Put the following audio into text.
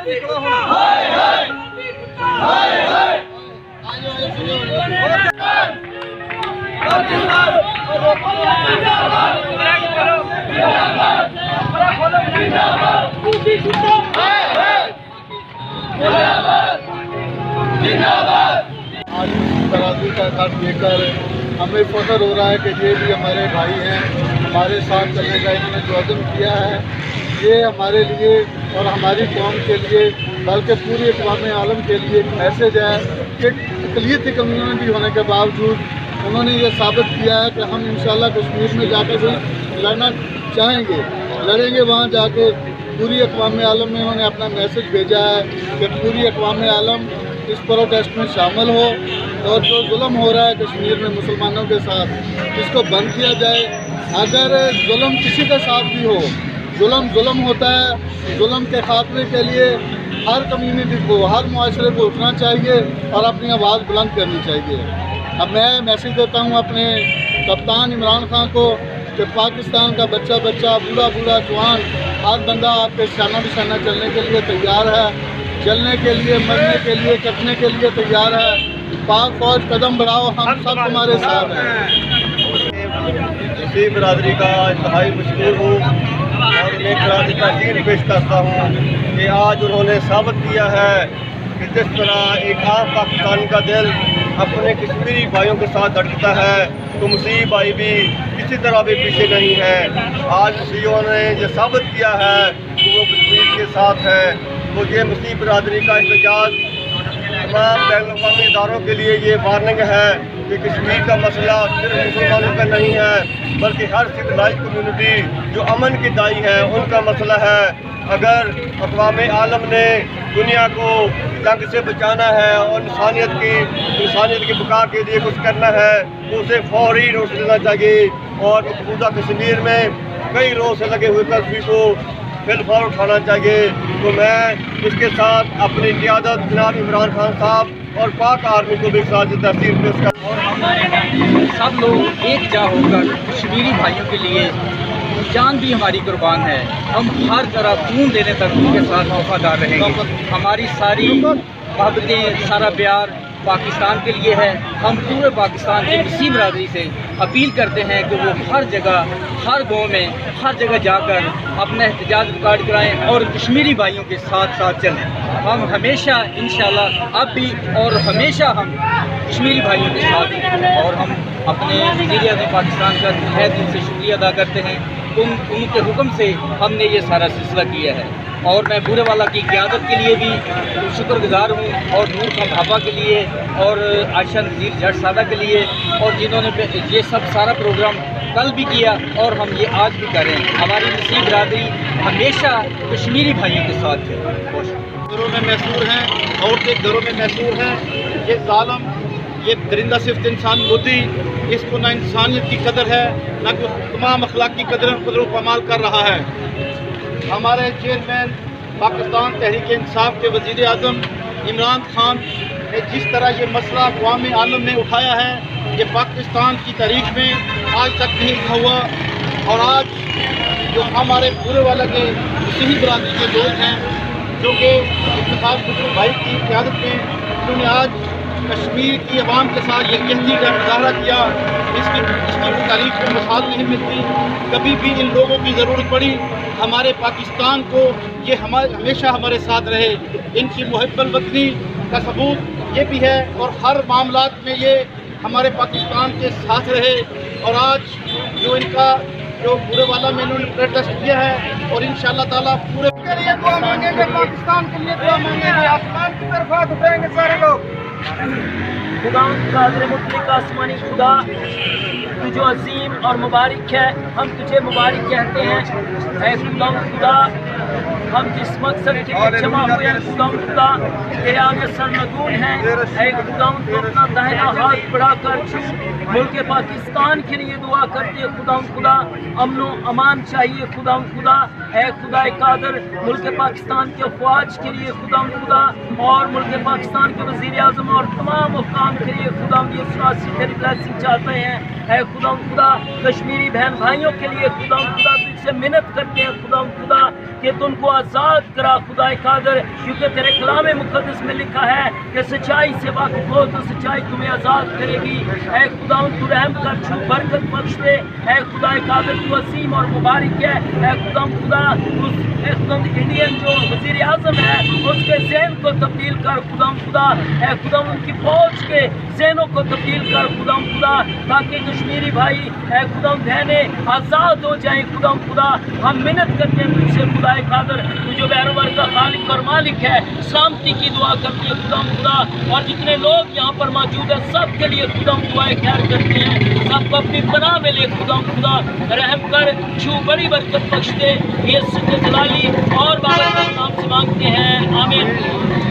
आज तराजू का खत देकर हमें फख्र हो रहा है कि ये भी हमारे भाई हैं, हमारे साथ चलने का इन्होंने जो अज़्म किया है, ये हमारे लिए और हमारी कौम के लिए बल्कि पूरी अक़वाम आलम के लिए एक मैसेज है कि अक़लियती कम्युनिटी होने के बावजूद उन्होंने ये साबित किया है कि हम इंशाअल्लाह कश्मीर में जाकर भी लड़ना चाहेंगे, लड़ेंगे। वहाँ जाके पूरी अक़वाम आलम में उन्होंने अपना मैसेज भेजा है कि पूरी अक़वाम आलम इस प्रोटेस्ट में शामिल हो और जो जुल्म हो रहा है कश्मीर में मुसलमानों के साथ इसको बंद किया जाए। अगर जुल्म किसी के साथ भी हो, जुल्म होता है, जुल्म के खात्मे के लिए हर कम्युनिटी को, हर मुआशरे को उठना चाहिए और अपनी आवाज़ बुलंद करनी चाहिए। अब मैं मैसेज देता हूँ अपने कप्तान इमरान खान को कि पाकिस्तान का बच्चा बूढ़ा जवान हर बंदा आपके शाना बिशाना चलने के लिए तैयार है, चलने के लिए, मरने के लिए, कटने के लिए तैयार है। पाक फौज कदम बढ़ाओ, हम सब तुम्हारे साथ हैं। मुस्लिम बिरादरी का इंतहाई मशहूर हूँ और मैं खराज तहसीन पेश करता हूँ कि आज उन्होंने साबित किया है कि जिस तरह एक आम पाकिस्तानी का दिल अपने कश्मीरी भाइयों के साथ धड़कता है तो मुस्लिम भाई भी किसी तरह भी पीछे नहीं है। आज मुस्लिमों ने ये साबित किया है कि वो कश्मीर के साथ है। तो ये मुस्लिम बिरादरी का एहतजाज तमाम बैन अवी इदारों के लिए ये वार्निंग है कि कश्मीर का मसला सिर्फ मुसलमानों का नहीं है बल्कि हर सिविलाइज कम्यूनिटी जो अमन की दाई है उनका मसला है। अगर अक़वाम आलम ने दुनिया को जंग से बचाना है और इंसानियत की बका के लिए कुछ करना है तो उसे फौरी नोटिस देना चाहिए और मौजूदा कश्मीर में कई रोज़ से लगे हुए कर्फ्यू को फिलहाल उठाना चाहिए। तो मैं इसके साथ अपनी क़ियादत जनाब इमरान खान साहब और पाक आर्मी को भी साथ तहसील पेश कर और हम सब लोग एक जा होकर कश्मीरी भाइयों के लिए जान भी हमारी कुर्बान है। हम हर तरह खून देने तक उनके साथ वफादार रहेंगे। हमारी सारी मोहब्बतें, सारा प्यार पाकिस्तान के लिए है। हम पूरे पाकिस्तान की मुस्लिम बिरादरी से अपील करते हैं कि वो हर जगह, हर गांव में, हर जगह जाकर अपना एहतजाज रिकॉर्ड कराएं और कश्मीरी भाइयों के साथ साथ चलें। हम हमेशा इंशाअल्लाह अब भी और हमेशा हम कश्मीरी भाइयों के साथ हैं और हम अपने वज़ीर-ए-आज़म पाकिस्तान का तहे दिल से शुक्रिया अदा करते हैं। उनके हुक्म से हमने ये सारा सिलसिला किया है और मैं बूरे वाला की क़ियादत के लिए भी शुक्रगुज़ार हूँ और नूर खान भाभा के लिए और आयशा नज़ीर जट सादा के लिए और जिन्होंने ये सब सारा प्रोग्राम कल भी किया और हम ये आज भी करें। हमारी मुस्लिम बिरादरी हमेशा कश्मीरी भाइयों के साथ है। घरों में मैसूर हैं, औरतें घरों में मैसूर हैं। ये ज़ालिम, ये दरिंदा सिर्फ इंसान बुद्धि, इसको ना इंसानियत की कदर है ना तमाम अखलाक की कदर कमाल कर रहा है। हमारे चेयरमैन पाकिस्तान तहरीक इंसाफ के वज़ीर आज़म इमरान खान ने जिस तरह ये मसला अक़वाम आलम में उठाया है, ये पाकिस्तान की तारीख में आज तक नहीं हुआ। और आज जो हमारे पूरे वाला के मुस्लिम बिरादरी के लोग हैं जो कि इत्तेफ़ाक़ मुस्लिम भाई की क़यादत में उन्होंने आज कश्मीर की आवाम के साथ ये कहती का मुजाहरा किया, इसकी तारीख में मिसाल नहीं मिलती। कभी भी इन लोगों की ज़रूरत पड़ी हमारे पाकिस्तान को ये हमेशा हमारे साथ रहे। इनकी मुहब्बत वतनी का सबूत ये भी है और हर मामलात में ये हमारे पाकिस्तान के साथ रहे। और आज जो इनका जो पूरे वाला में इन्होंने प्रोटेस्ट किया है और इंशाअल्लाह ताला पूरे पाकिस्तान के लिए दुआ मांगेंगे, आसमान की तरफ हाथ उठाएंगे सारे लोग। खुदावंद कादिर मुतलक आसमानी खुदा, तू जो अजीम और मुबारक है, हम तुझे मुबारक कहते हैं। ऐ खुदावंद खुदा, हम जिस मकसद के लिए जमा हुए खुदावंद खुदा तेरे आगे सरमगून हैं। ऐ खुदावंद, तो अपना दाहिना हाथ बढ़ाकर मुल्क पाकिस्तान के लिए दुआ करते हैं। खुदावंद खुदा, अमन व अमान चाहिए खुदावंद खुदा। ऐ खुदा कादिर, मुल्क पाकिस्तान के अफवाज के लिए खुदावंद खुदा और मुल्क पाकिस्तान के वज़ीर आज़म और तमाम हुक्काम के लिए खुदावंद ये तेरी ब्लेसिंग चाहते हैं। ऐ खुदावंद खुदा, कश्मीरी बहन भाइयों के लिए खुदावंद खुदा तुझसे मिन्नत करते हैं खुदा कि तुमको आज़ाद करा खुदा कादर, क्योंकि तेरे कलाम मुक़द्दस में लिखा है कि सच्चाई से वाकिफ़ हो तो सच्चाई तुम्हें आज़ाद करेगी। ऐ खुदा तू रहम कर, छू बरकत बख्श दे। ऐ खुदा कादर तू असीम और मुबारक है। ऐ खुदा इंडियन जो वज़ीर आज़म है उसके ज़हन को तब्दील कर खुदा। ऐ खुदा उनकी फौज के ज़हनों को तब्दील कर खुदा, ताकि कश्मीरी भाई ऐ खुदा बहनें आज़ाद हो जाएं खुदा। हम मिन्नत करते हैं तुझसे खुदा कादर, तू जो बहरवर का खालिक और मालिक है, सलामती की दुआ करते हैं खुदा। और जितने लोग यहाँ पर मौजूद हैं सब के लिए दुआएं खैर करते हैं, सबको अपनी पनाह में ले खुदा रहम कर, छू बड़ी बरकत बख्श दे। ये जलाली और बाबा के नाम से मांगते हैं, आमीन।